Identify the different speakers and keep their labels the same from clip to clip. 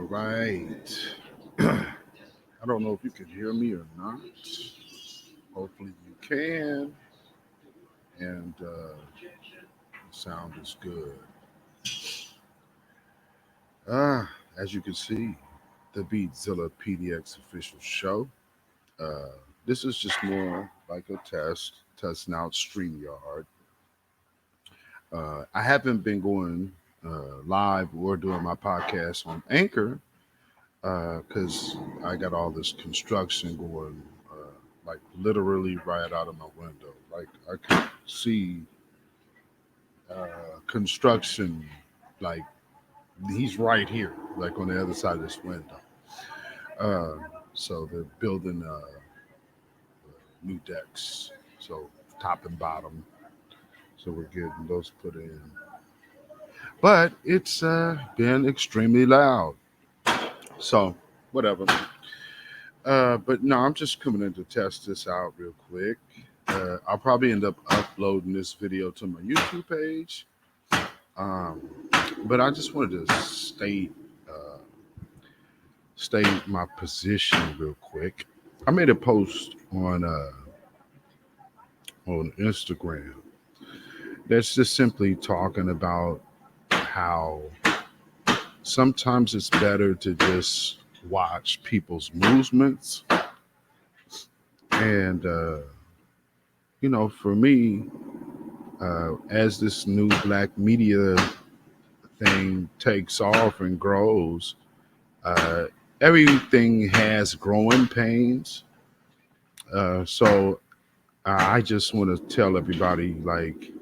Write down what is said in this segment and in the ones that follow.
Speaker 1: right. I don't know if you can hear me or not. Hopefully you can. And the sound is good. As you can see, the Beatzilla PDX official show. Uh, this is just more like a testing out StreamYard. I haven't been going live or doing my podcast on Anchor because I got all this construction going, like literally right out of my window. Like I could see construction, like he's right here, like on the other side of this window. Uh, so they're building new decks, so top and bottom. So we're getting those put in, but it's been extremely loud. So whatever. But no, I'm just coming in to test this out real quick. I'll probably end up uploading this video to my YouTube page. Um, but I just wanted to uh, state my position real quick. I made a post on Instagram that's just simply talking about how sometimes it's better to just watch people's movements and for me, as this new black media thing takes off and grows, uh, everything has growing pains. So I just want to tell everybody, like,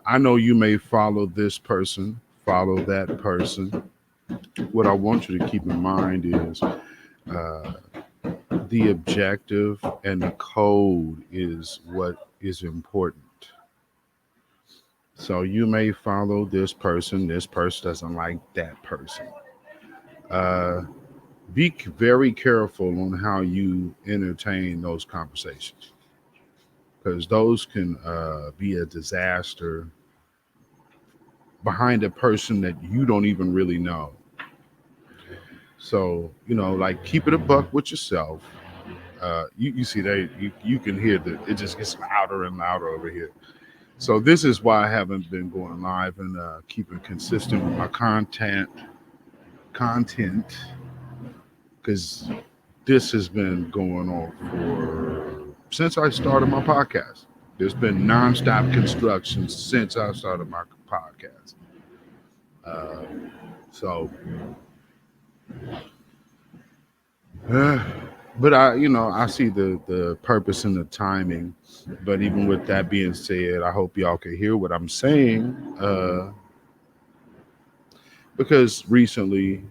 Speaker 1: I know you may follow this person, follow that person. What I want you to keep in mind is the objective and the code is what is important. So you may follow this person doesn't like that person. Uh, be very careful on how you entertain those conversations because those can be a disaster behind a person that you don't even really know. So, like keep it a buck with yourself. You see, you can hear that it just gets louder and louder over here. So this is why I haven't been going live and keeping consistent with my content because this has been going on for since I started my podcast. There's been nonstop construction since I started my podcast. Uh, so, uh, but I see the purpose and the timing. But even with that being said, I hope y'all can hear what I'm saying. Because recently,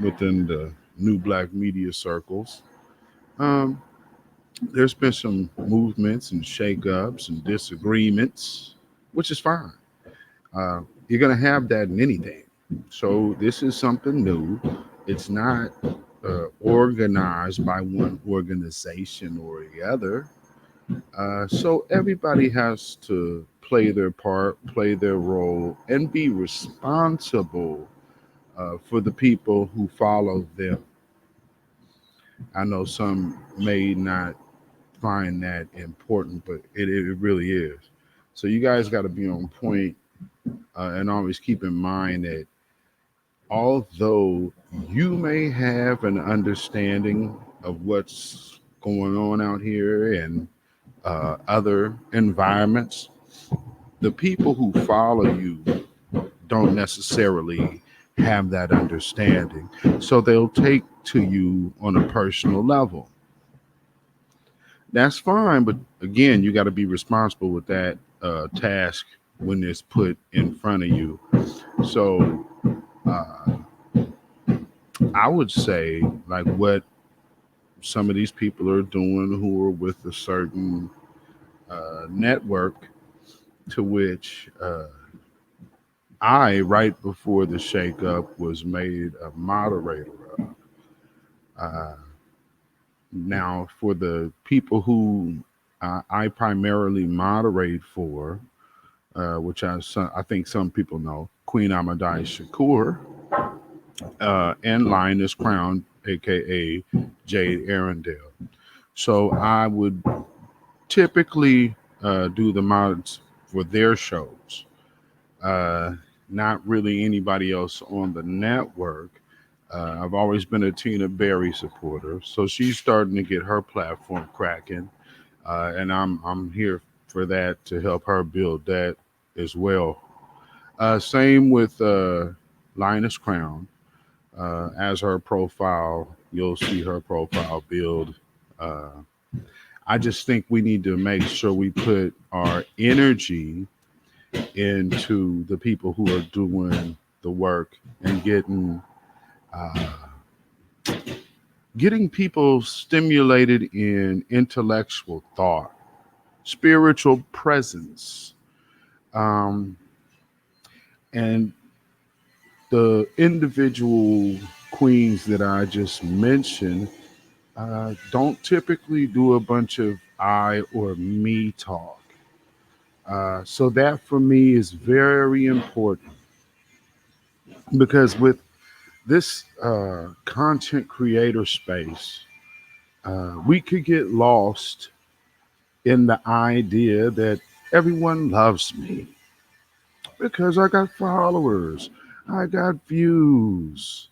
Speaker 1: within the new black media circles, um, there's been some movements and shakeups and disagreements, which is fine. You're going to have that in anything. So this is something new. It's not organized by one organization or the other. So everybody has to play their part, play their role, and be responsible for the people who follow them. I know some may not find that important, but it really is. So you guys got to be on point and always keep in mind that although you may have an understanding of what's going on out here and other environments, the people who follow you don't necessarily have that understanding. So they'll take to you on a personal level. That's fine, but again, you got to be responsible with that task when it's put in front of you. So uh, I would say, like, what some of these people are doing who are with a certain network to which I, right before the shakeup, was made a moderator of. Uh, Now, for the people who I primarily moderate for, which I think some people know, Queen Amadai Shakur. and Linus Crown, aka Jade Arendelle. So I would typically do the mods for their shows. Uh, Not really anybody else on the network. I've always been a Tina Berry supporter, so she's starting to get her platform cracking, and I'm here for that to help her build that as well. Same with Linus Crown. As her profile, you'll see her profile build. Uh, I just think we need to make sure we put our energy into the people who are doing the work and uh, getting people stimulated in intellectual thought, spiritual presence, um, and the individual queens that I just mentioned don't typically do a bunch of I or me talk. So that for me is very important because with this content creator space, we could get lost in the idea that everyone loves me because I got followers, I got views.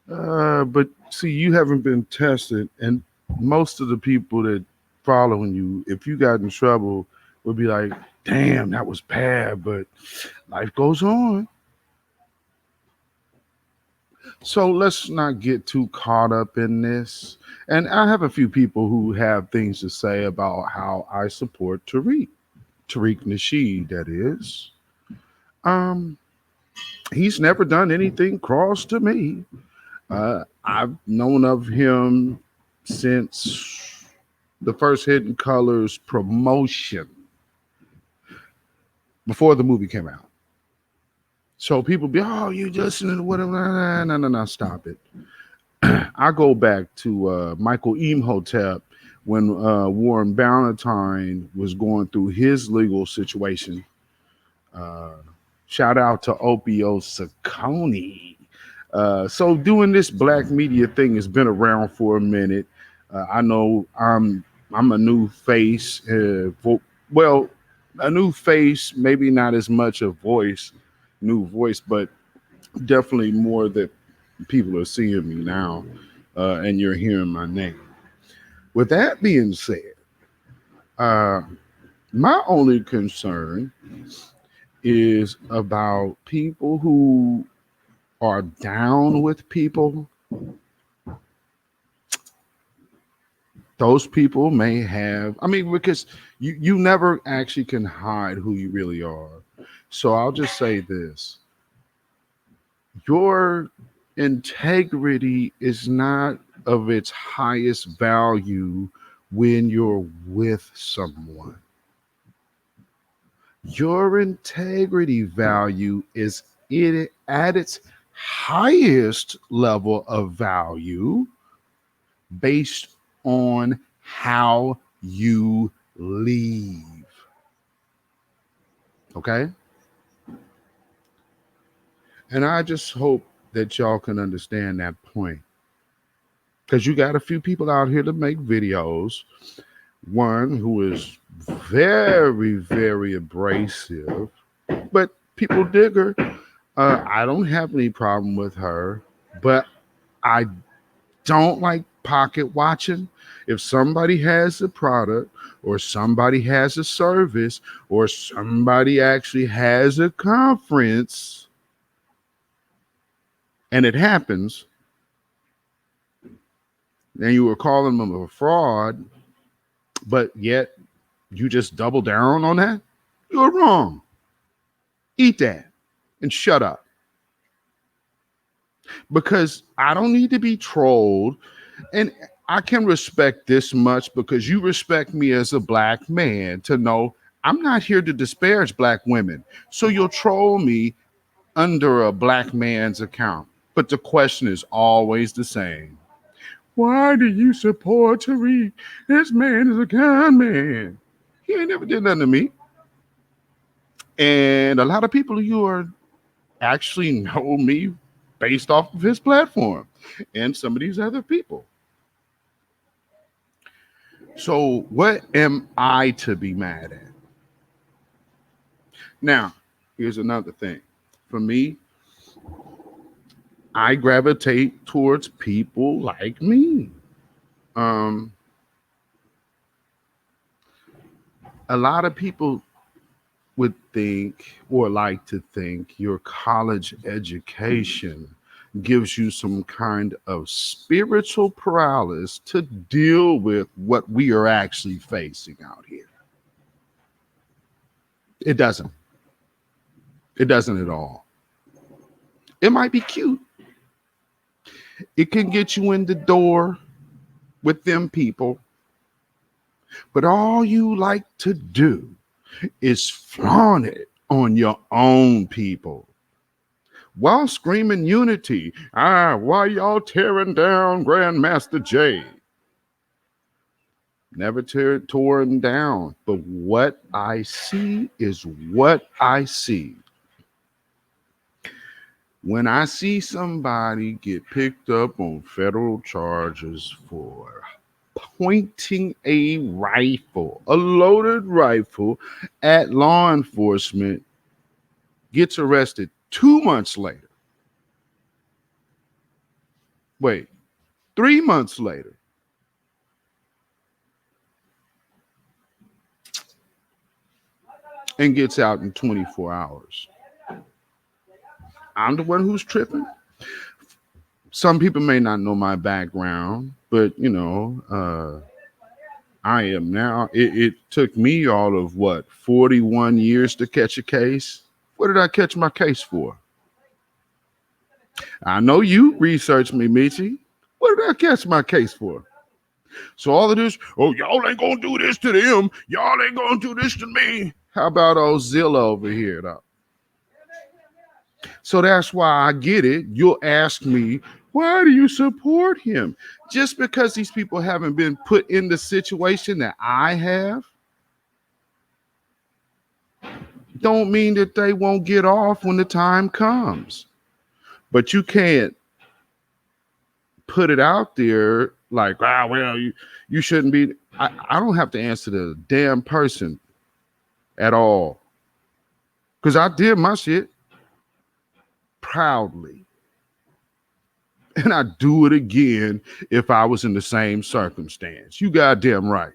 Speaker 1: But see, you haven't been tested, and most of the people that following you, if you got in trouble, would be like, "Damn, that was bad," but life goes on. So let's not get too caught up in this. And I have a few people who have things to say about how I support Tariq Nasheed, that is. Um, he's never done anything cross to me. I've known of him since the first Hidden Colors promotion before the movie came out. So people be, oh, you listening to whatever? No, no, no, stop it. I go back to Michael Imhotep when Warren Ballantyne was going through his legal situation. Uh, Shout out to Opio Saccone. So doing this black media thing has been around for a minute. I know I'm a new face. Well, a new face, maybe not as much a voice, new voice, but definitely more that people are seeing me now, and you're hearing my name. With that being said, uh, my only concern is about people who are down with people. Those people may have, I mean, because you never actually can hide who you really are. So I'll just say this: your integrity is not of its highest value when you're with someone. Your integrity value is it at its highest level of value based on how you leave. Okay? And I just hope that y'all can understand that point. Because you got a few people out here to make videos. One who is very, very abrasive, but people dig her. I don't have any problem with her, but I don't like pocket watching. If somebody has a product or somebody has a service or somebody actually has a conference and it happens, and you were calling them a fraud, but yet you just double down on that, you're wrong. Eat that and shut up. Because I don't need to be trolled. And I can respect this much because you respect me as a black man to know I'm not here to disparage black women. So you'll troll me under a black man's account. But the question is always the same. Why do you support Tariq? This man is a kind man. He ain't never did nothing to me. And a lot of people who are actually know me based off of his platform and some of these other people. So, what am I to be mad at? Now, here's another thing. For me, I gravitate towards people like me. Um, a lot of people would think or like to think your college education gives you some kind of spiritual paralysis to deal with what we are actually facing out here. It doesn't. It doesn't at all. It might be cute. It can get you in the door with them people, but all you like to do is flaunt it on your own people while screaming unity. Why y'all tearing down Grandmaster Jay? Never torn down, but what I see is what I see. When I see somebody get picked up on federal charges for pointing a rifle, a loaded rifle, at law enforcement, gets arrested 2 months later. Wait, 3 months later. And gets out in 24 hours. I'm the one who's tripping. Some people may not know my background, but I am now. It took me all of 41 years to catch a case. What did I catch my case for? I know you researched me, Michi. What did I catch my case for? So all of this, y'all ain't gonna do this to them. Y'all ain't gonna do this to me. How about old Zilla over here, though? So that's why I get it. You'll ask me, why do you support him? Just because these people haven't been put in the situation that I have, don't mean that they won't get off when the time comes. But you can't put it out there like, you shouldn't be. I don't have to answer the damn person at all. Because I did my shit proudly. And I do it again if I was in the same circumstance. You goddamn right.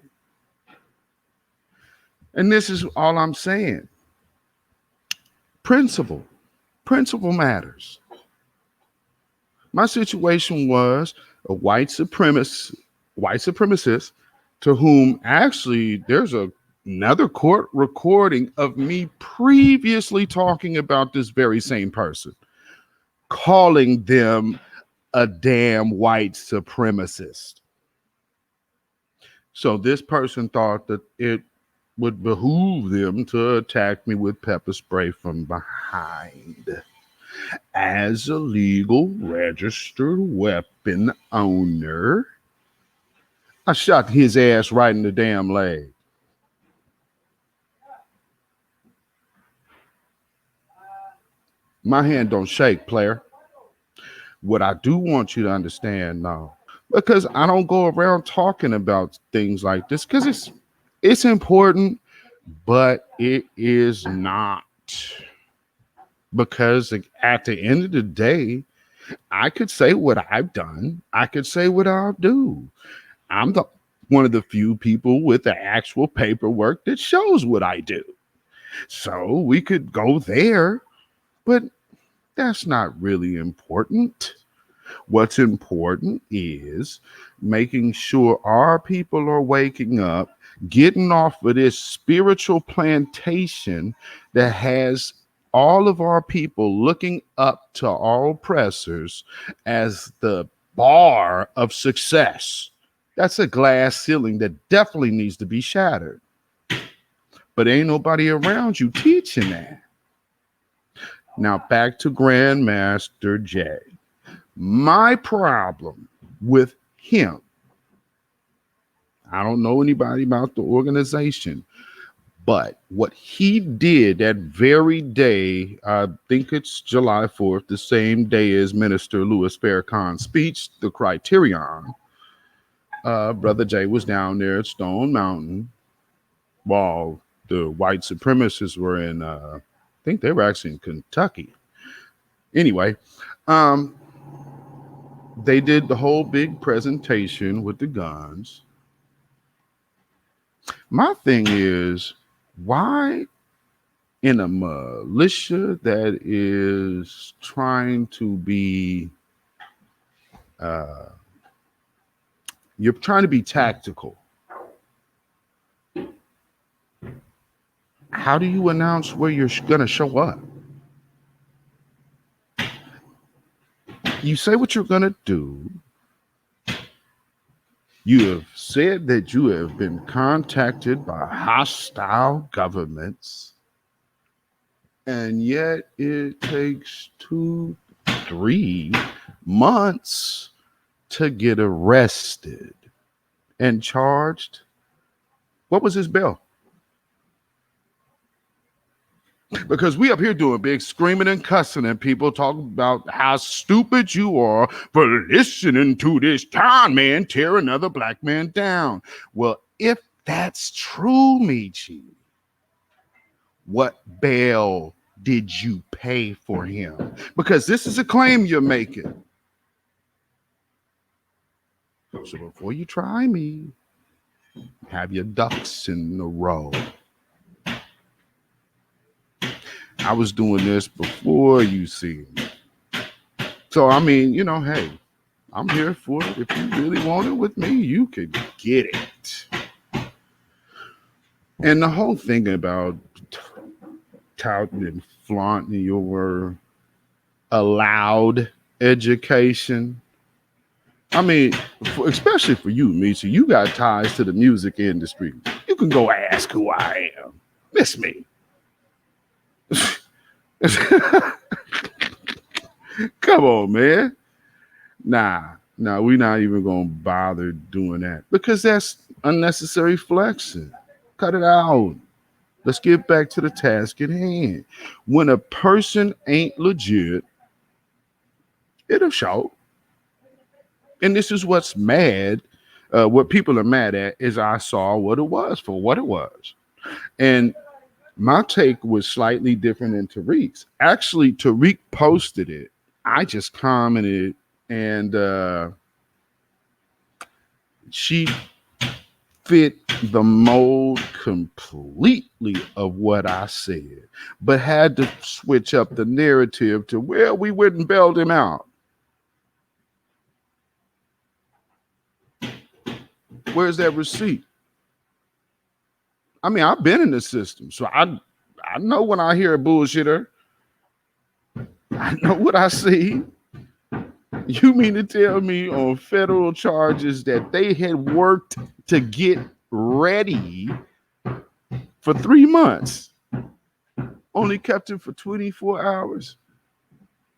Speaker 1: And this is all I'm saying. Principle matters. My situation was a white supremacist to whom actually there's another court recording of me previously talking about this very same person, calling them a damn white supremacist. So this person thought that it would behoove them to attack me with pepper spray from behind. As a legal registered weapon owner, I shot his ass right in the damn leg. My hand don't shake, player. What I do want you to understand now, because I don't go around talking about things like this, because it's important, but it is not. Because at the end of the day, I could say what I've done. I could say what I'll do. I'm one of the few people with the actual paperwork that shows what I do. So we could go there, but that's not really important. What's important is making sure our people are waking up, getting off of this spiritual plantation that has all of our people looking up to our oppressors as the bar of success. That's a glass ceiling that definitely needs to be shattered. But ain't nobody around you teaching that. Now back to Grandmaster Jay. My problem with him, I don't know anybody about the organization, But what he did that very day, I think it's July 4th, the same day as Minister Louis Farrakhan's speech, The Criterion, Brother Jay was down there at Stone Mountain while the white supremacists were in, I think they were actually in Kentucky. Anyway, um, they did the whole big presentation with the guns. My thing is, why in a militia that is trying to be, uh, you're trying to be tactical, how do you announce where you're going to show up? You say what you're going to do. You have said that you have been contacted by hostile governments, and yet it takes 2-3 months to get arrested and charged. What was his bail? Because we up here doing big screaming and cussing and people talking about how stupid you are for listening to this con man tear another black man down. Well, if that's true, Michi, what bail did you pay for him? Because this is a claim you're making. So before you try me, have your ducks in a row. I was doing this before you see me. So, I mean, hey, I'm here for it. If you really want it with me, you can get it. And the whole thing about touting and flaunting your allowed education, I mean, especially for you, Michi, you got ties to the music industry. You can go ask who I am. Miss me. Come on, man. Nah, we're not even gonna bother doing that because that's unnecessary flexing. Cut it out. Let's get back to the task at hand. When a person ain't legit, it'll show. And this is what's mad. What people are mad at is I saw what it was for what it was. And my take was slightly different than Tariq's. Actually, Tariq posted it. I just commented, and she fit the mold completely of what I said, but had to switch up the narrative to, well, we wouldn't bail him out. Where's that receipt? I mean, I've been in the system, so I know when I hear a bullshitter. I know what I see. You mean to tell me on federal charges that they had worked to get ready for 3 months, only kept him for 24 hours,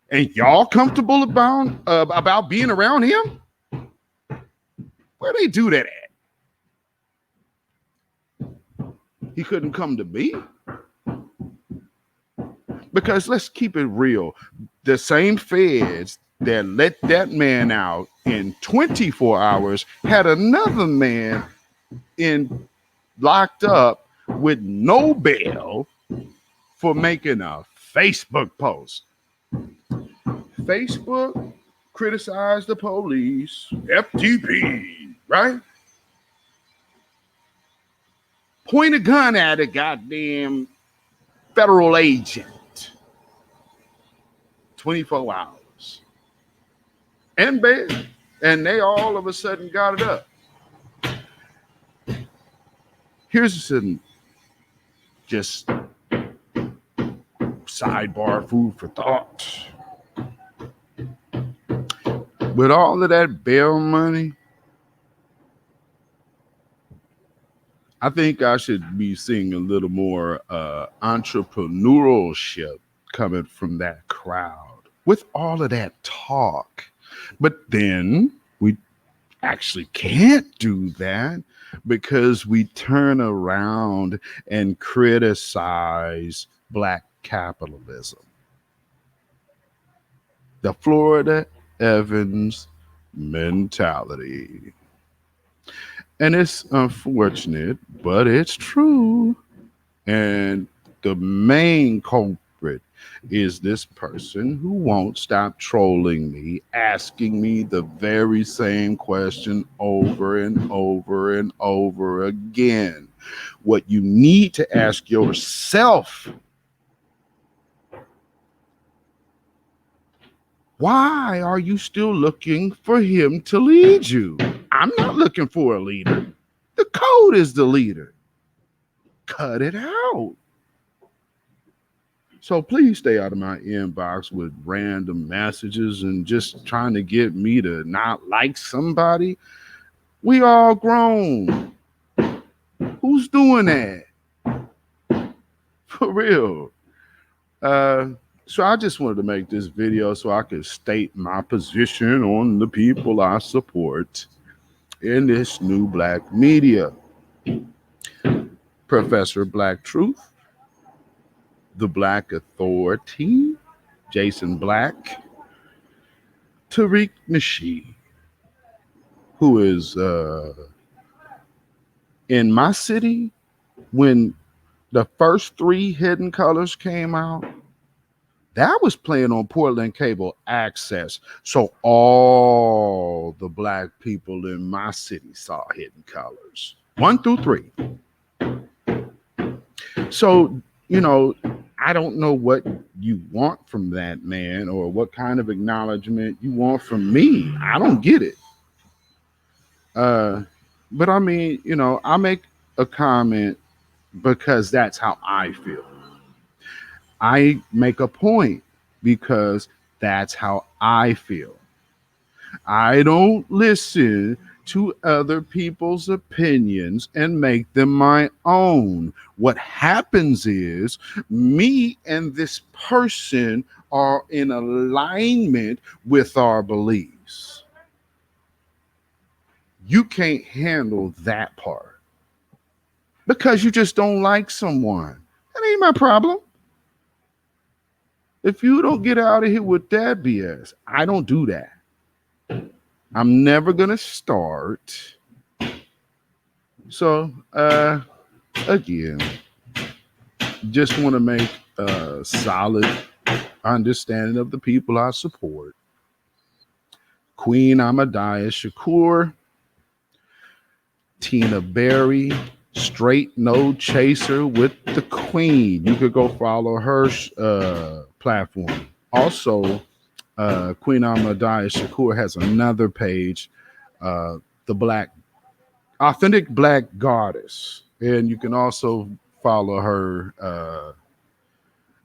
Speaker 1: and y'all comfortable about being around him? Where they do that at? He couldn't come to me. Because let's keep it real. The same feds that let that man out in 24 hours had another man locked up with no bail for making a Facebook post. Facebook criticized the police, FTP, right? Point a gun at a goddamn federal agent. 24 hours. And bed. And they all of a sudden got it up. Here's some just sidebar food for thought. With all of that bail money, I think I should be seeing a little more entrepreneurship coming from that crowd with all of that talk. But then we actually can't do that because we turn around and criticize black capitalism. The Florida Evans mentality. And it's unfortunate, but it's true. And the main culprit is this person who won't stop trolling me, asking me the very same question over and over and over again. What you need to ask yourself: why are you still looking for him to lead you? I'm not looking for a leader. The code is the leader. Cut it out. So please stay out of my inbox with random messages and just trying to get me to not like somebody. We all grown. Who's doing that? For real. So I just wanted to make this video so I could state my position on the people I support in this new black media. Professor Black Truth, the Black Authority, Jason Black, Tariq Nasheed, who is in my city when the first 3 Hidden Colors came out. That was playing on Portland Cable Access. So all the black people in my city saw Hidden Colors 1 through 3. So, I don't know what you want from that man or what kind of acknowledgement you want from me. I don't get it. But I mean, I make a comment because that's how I feel. I make a point because that's how I feel. I don't listen to other people's opinions and make them my own. What happens is me and this person are in alignment with our beliefs. You can't handle that part because you just don't like someone. That ain't my problem. If you don't get out of here with that BS, I don't do that. I'm never going to start. So, again, just want to make a solid understanding of the people I support. Queen Ahmadiyya Shakur, Tina Berry, Straight No Chaser with the Queen. You could go follow her platform. Also, Queen Ahmadiyya Shakur has another page, the Authentic Black Goddess, and you can also follow her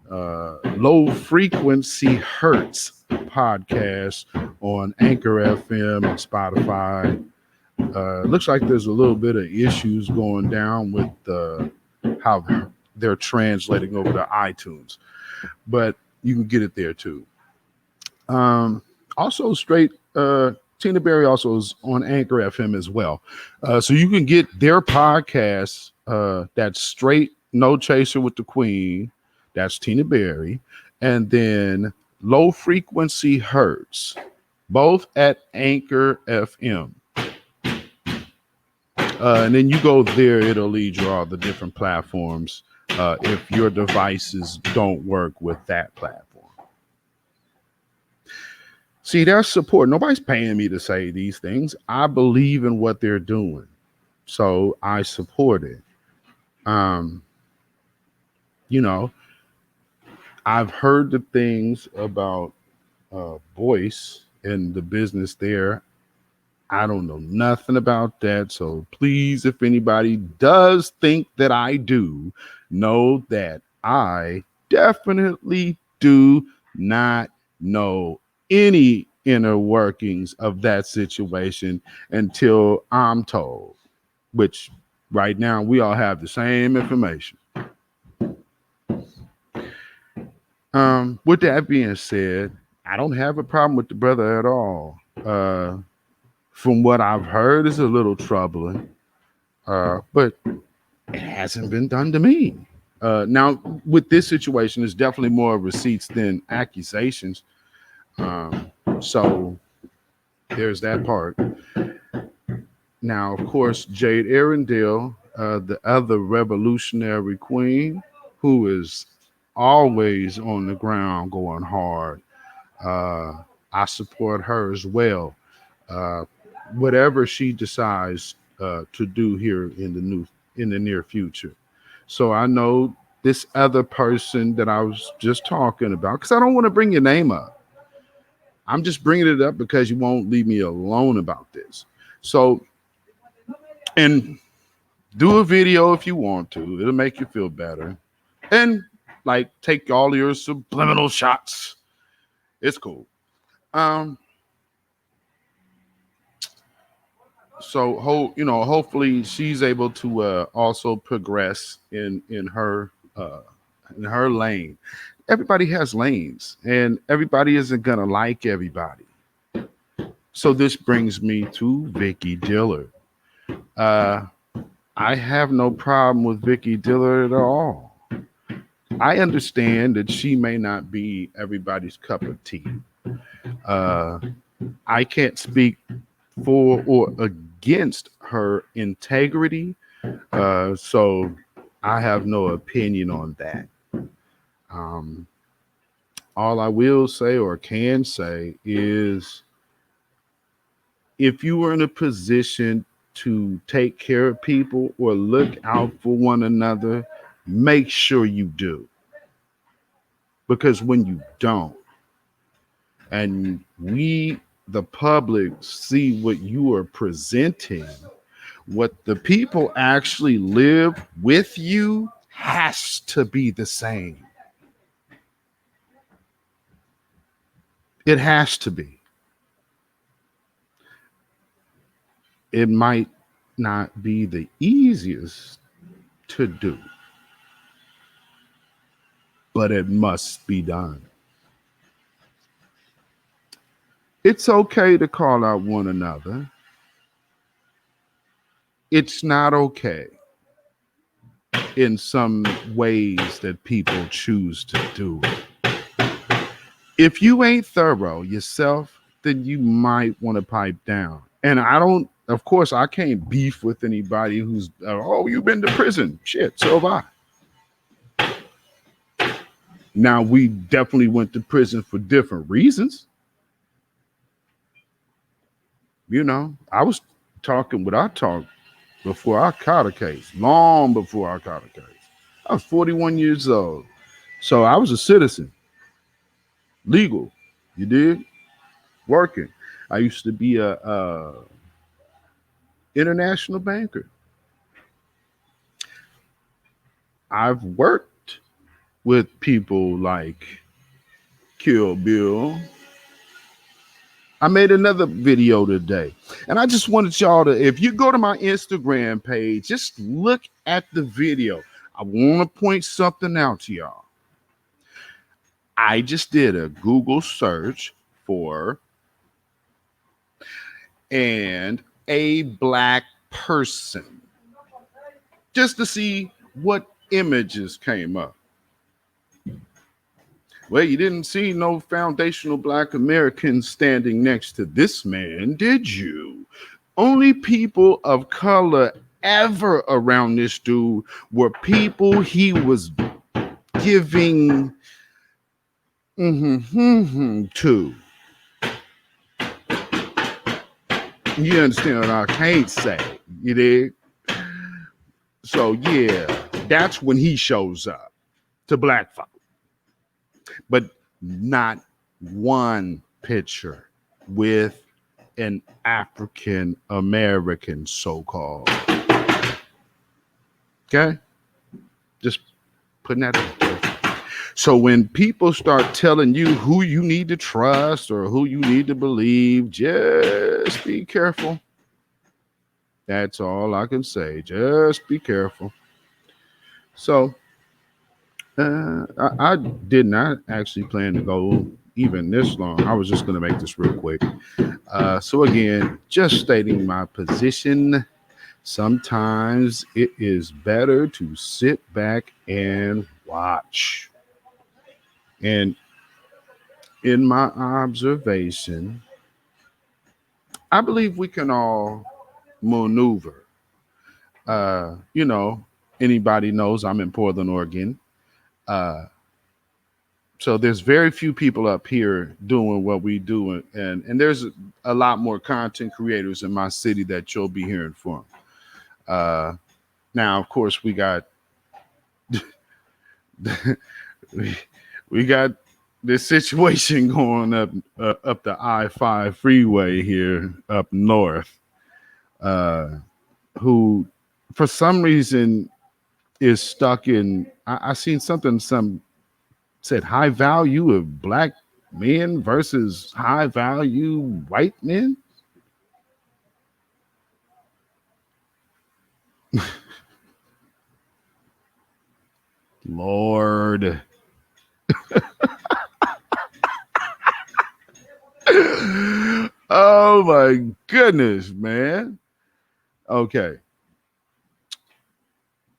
Speaker 1: Low Frequency Hertz podcast on Anchor FM and Spotify. Looks like there's a little bit of issues going down with how they're translating over to iTunes, but you can get it there too. Also, Tina Berry also is on Anchor FM as well, so you can get their podcast. That's Straight No Chaser with the Queen. That's Tina Berry, and then Low Frequency Hertz, both at Anchor FM. And then you go there, it'll lead you all the different platforms if your devices don't work with that platform. See, there's support. Nobody's paying me to say these things. I believe in what they're doing, so I support it. I've heard the things about Voice and the business there. I don't know nothing about that. So please, if anybody does think that I do, know that I definitely do not know any inner workings of that situation until I'm told, which right now we all have the same information. With that being said, I don't have a problem with the brother at all. From what I've heard, is a little troubling. but it hasn't been done to me. Now, with this situation, it's definitely more receipts than accusations. So there's that part. Now, of course, Jade Arendelle, the other revolutionary queen, who is always on the ground going hard. I support her as well. Uh, Whatever she decides to do here in the near future. So I know this other person that I was just talking about, because I don't want to bring your name up. I'm just bringing it up because you won't leave me alone about this. So, and do a video if you want to. It'll make you feel better. And like take all your subliminal shots. It's cool. Um, hopefully she's able to also progress in her lane. Everybody has lanes, and everybody isn't gonna like everybody. So this brings me to Vicky Dillard. Uh, I have no problem with Vicky Dillard at all. I understand that she may not be everybody's cup of tea. Uh, I can't speak for or against her integrity, so I have no opinion on that. Um, all I will say or can say is if you were in a position to take care of people or look out for one another, make sure you do. Because when you don't, and we, the public, see what you are presenting, what the people actually live with you has to be the same. It has to be. It might not be the easiest to do, but it must be done. It's okay to call out one another. It's not okay in some ways that people choose to do it. If you ain't thorough yourself, then you might want to pipe down. And I don't, of course, I can't beef with anybody who's, oh, you've been to prison. Shit, so have I. Now, we definitely went to prison for different reasons. You know, I was talking what I talked before I caught a case, long before I caught a case. I was 41 years old. So I was a citizen, legal, you did, working. I used to be a international banker. I've worked with people like Kill Bill. I made another video today, and I just wanted y'all to, if you go to my Instagram page, just look at the video. I want to point something out to y'all. I just did a Google search for and a black person just to see what images came up. Well, you didn't see no foundational black Americans standing next to this man, did you? Only people of color ever around this dude were people he was giving to. You understand what I can't say? You did? So yeah, that's when he shows up to black folk. But not one picture with an African American, so-called. Okay? Just putting that out there. So when people start telling you who you need to trust or who you need to believe, just be careful. That's all I can say. Just be careful. So I did not actually plan to go even this long. I was just going to make this real quick. So again, just stating my position. Sometimes it is better to sit back and watch. And in my observation, I believe we can all maneuver. You know, anybody knows I'm in Portland, Oregon. Uh, so there's very few people up here doing what we do, and there's a lot more content creators in my city that you'll be hearing from. Uh, Now, of course, we, we got this situation going up the I-5 freeway here up north. Uh, who, for some reason, is stuck in. I seen something. Some said high value of black men versus high value white men. Lord. Oh my goodness, man. Okay.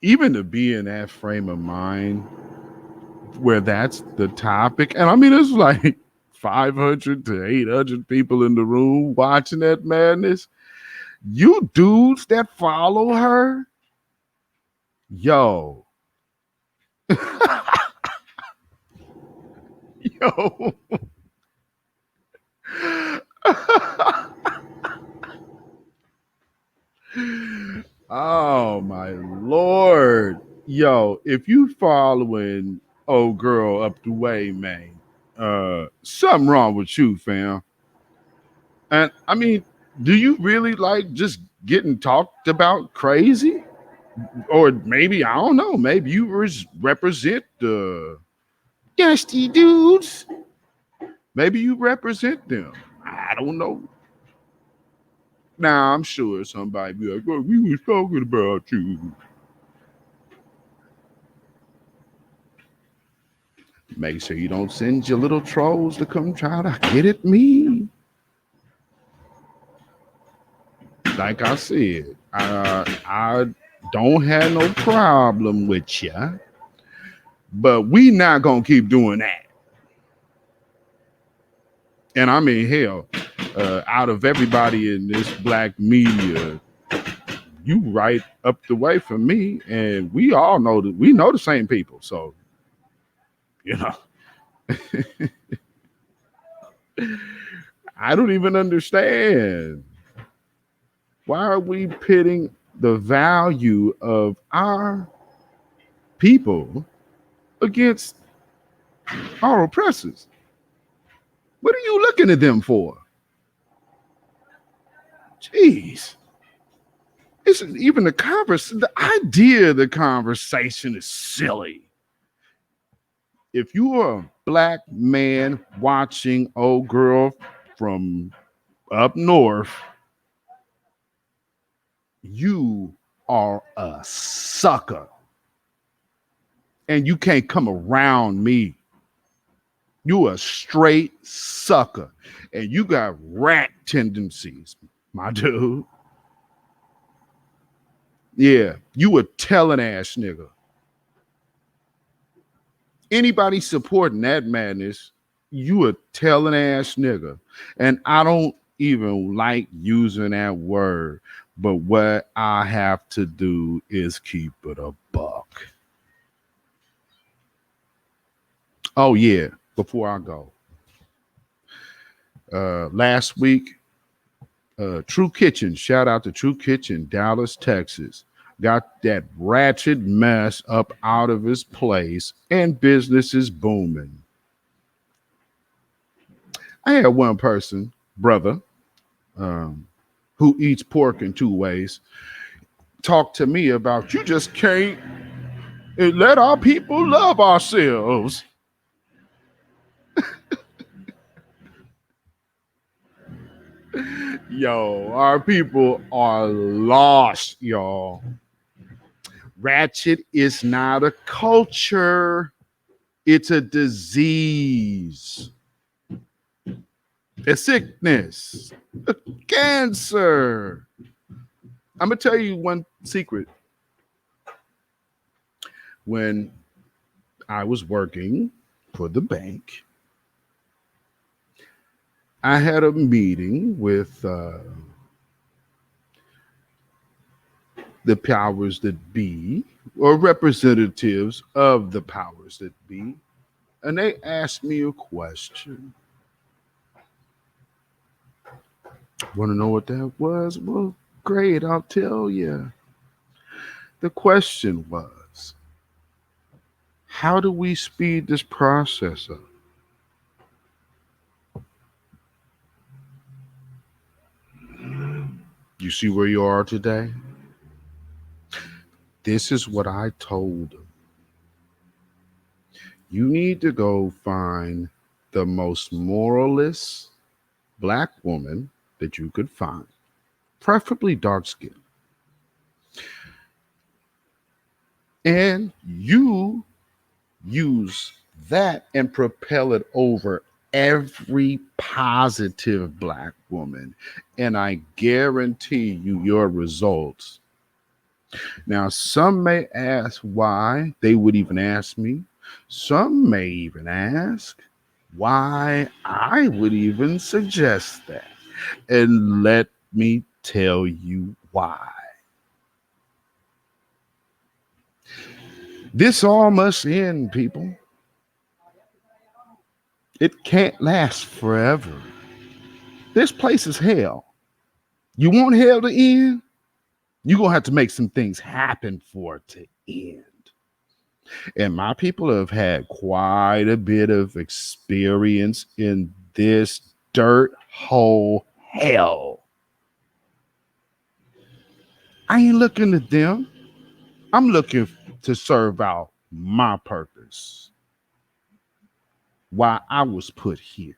Speaker 1: Even to be in that frame of mind where that's the topic, and I mean, it's like 500 to 800 people in the room watching that madness. You dudes that follow her, yo, yo. Oh my lord. Yo, if you following old girl up the way, man, something wrong with you, fam. And I mean, do you really like just getting talked about crazy? Or maybe, I don't know, maybe you represent the dusty dudes. Maybe you represent them. I don't know. Now I'm sure somebody be like, "Well, we was talking about you." Make sure you don't send your little trolls to come try to get at me. Like I said, I don't have no problem with you, but we not gonna keep doing that. And I mean, hell, out of everybody in this black media, you right up the way from me, and we all know that we know the same people. So you know, I don't even understand why are we pitting the value of our people against our oppressors. What are you looking at them for? Jeez. It's even the idea of the conversation is silly. If you are a black man watching old girl from up north, you are a sucker. And you can't come around me. You a straight sucker. And you got rat tendencies, my dude. Yeah, you a telling ass nigga. Anybody supporting that madness, you a telling ass nigga. And I don't even like using that word, but what I have to do is keep it a buck. Oh yeah, before I go. Last week, True Kitchen, shout out to True Kitchen, Dallas, Texas, got that ratchet mess up out of his place and business is booming. I had one person, brother, um, who eats pork in two ways, talk to me about you just can't let our people love ourselves. Yo, our people are lost, y'all. Ratchet is not a culture, it's a disease, a sickness, a cancer. I'm gonna tell you one secret. When I was working for the bank, I had a meeting with the powers that be, or representatives of the powers that be, and they asked me a question. Want to know what that was? Well, great, I'll tell you. The question was, how do we speed this process up? You see where you are today? This is what I told them. You need to go find the most moralist black woman that you could find, preferably dark skinned. And you use that and propel it over every positive black woman. And I guarantee you your results. Now, some may ask why. They would even ask me. Some may even ask why I would even suggest that. And let me tell you why. This all must end, people. It can't last forever. This place is hell. You want hell to end? You're going to have to make some things happen for it to end. And my people have had quite a bit of experience in this dirt hole hell. I ain't looking at them. I'm looking to serve out my purpose. Why I was put here.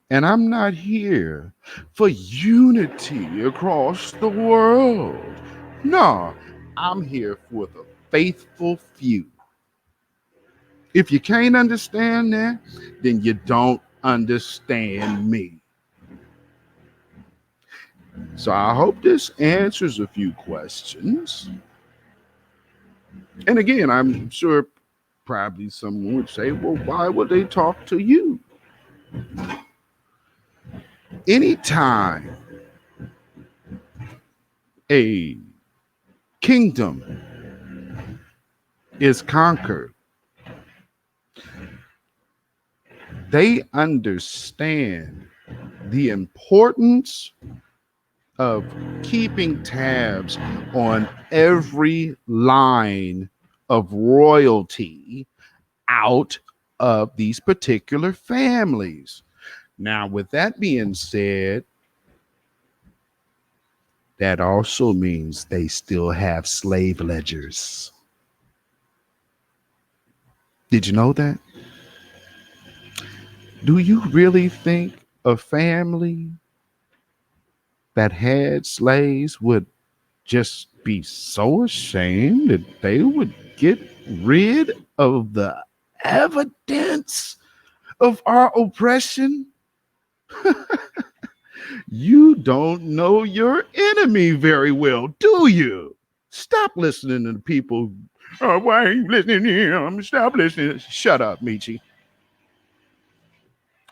Speaker 1: And I'm not here for unity across the world. No, I'm here for the faithful few. If you can't understand that, then you don't understand me. So I hope this answers a few questions. And again, I'm sure probably someone would say, well, why would they talk to you? Anytime a kingdom is conquered, they understand the importance of keeping tabs on every line of royalty out of these particular families. Now, with that being said, that also means they still have slave ledgers. Did you know that? Do you really think a family that had slaves would just be so ashamed that they would get rid of the evidence of our oppression? You don't know your enemy very well, do you? Stop listening to the people. Oh, why are you listening to him? Stop listening. Shut up, Michi.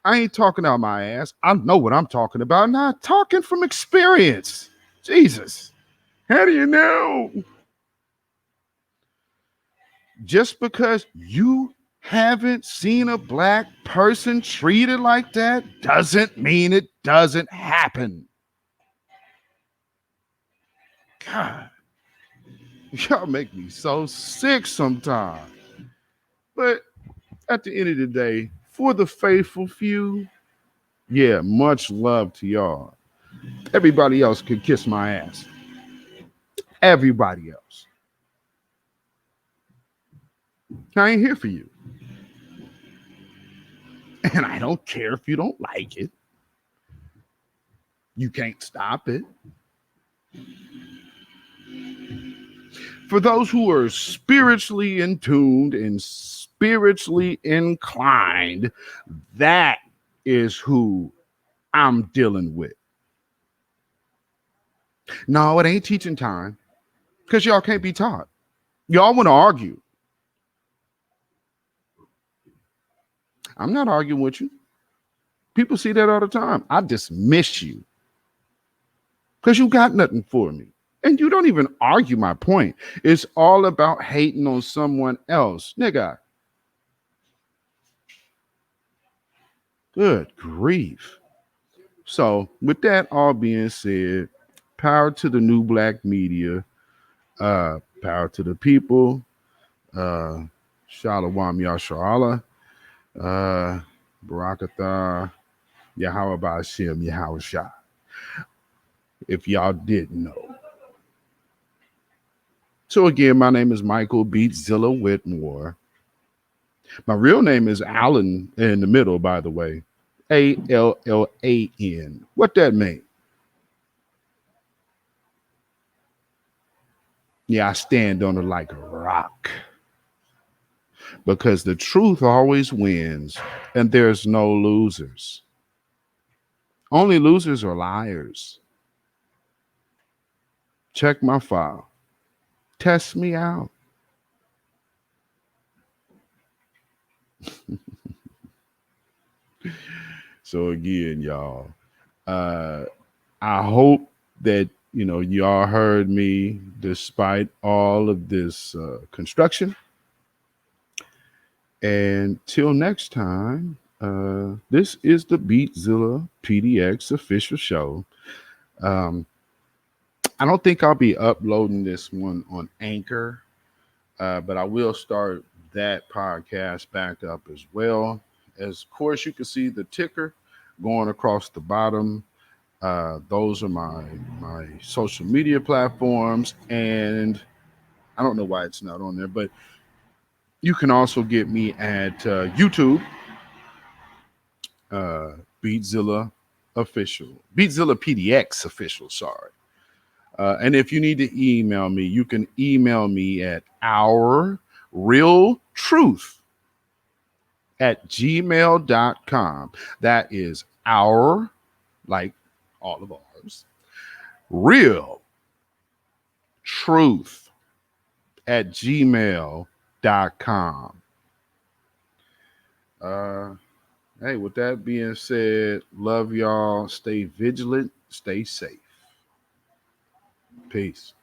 Speaker 1: I ain't talking out my ass. I know what I'm talking about. Not talking from experience. Jesus. How do you know? Just because you haven't seen a black person treated like that doesn't mean it doesn't happen. God, y'all make me so sick sometimes. But at the end of the day, for the faithful few, yeah, much love to y'all. Everybody else could kiss my ass. Everybody else. I ain't here for you. And I don't care if you don't like it. You can't stop it. For those who are spiritually in tuned and spiritually inclined, that is who I'm dealing with. No, it ain't teaching time because y'all can't be taught. Y'all want to argue. I'm not arguing with you. People see that all the time. I dismiss you because you got nothing for me. And you don't even argue my point. It's all about hating on someone else. Nigga, good grief. So, with that all being said, power to the new black media, power to the people, uh, Shalawam Yasharala, uh, Barakatah, Yahweh Bashim, Yahweh Shah. If y'all didn't know. So again, my name is Michael Beatzilla Whitmore. My real name is Allen in the middle, by the way. Allan. What that mean? Yeah, I stand on it like a rock. Because the truth always wins, and there's no losers. Only losers are liars. Check my file. Test me out. So again, y'all, uh, I hope that y'all heard me despite all of this construction. And till next time, this is the Beatzilla PDX official show. Um, I don't think I'll be uploading this one on Anchor, but I will start that podcast back up as well. As of course, you can see the ticker going across the bottom. Those are my social media platforms, and I don't know why it's not on there, but you can also get me at YouTube, uh, Beatzilla official, Beatzilla PDX official. Sorry. And if you need to email me, you can email me at ourrealtruth@gmail.com. That is our, like all of ours, real truth@gmail.com. Uh, hey, with that being said, love y'all. Stay vigilant, stay safe. Peace.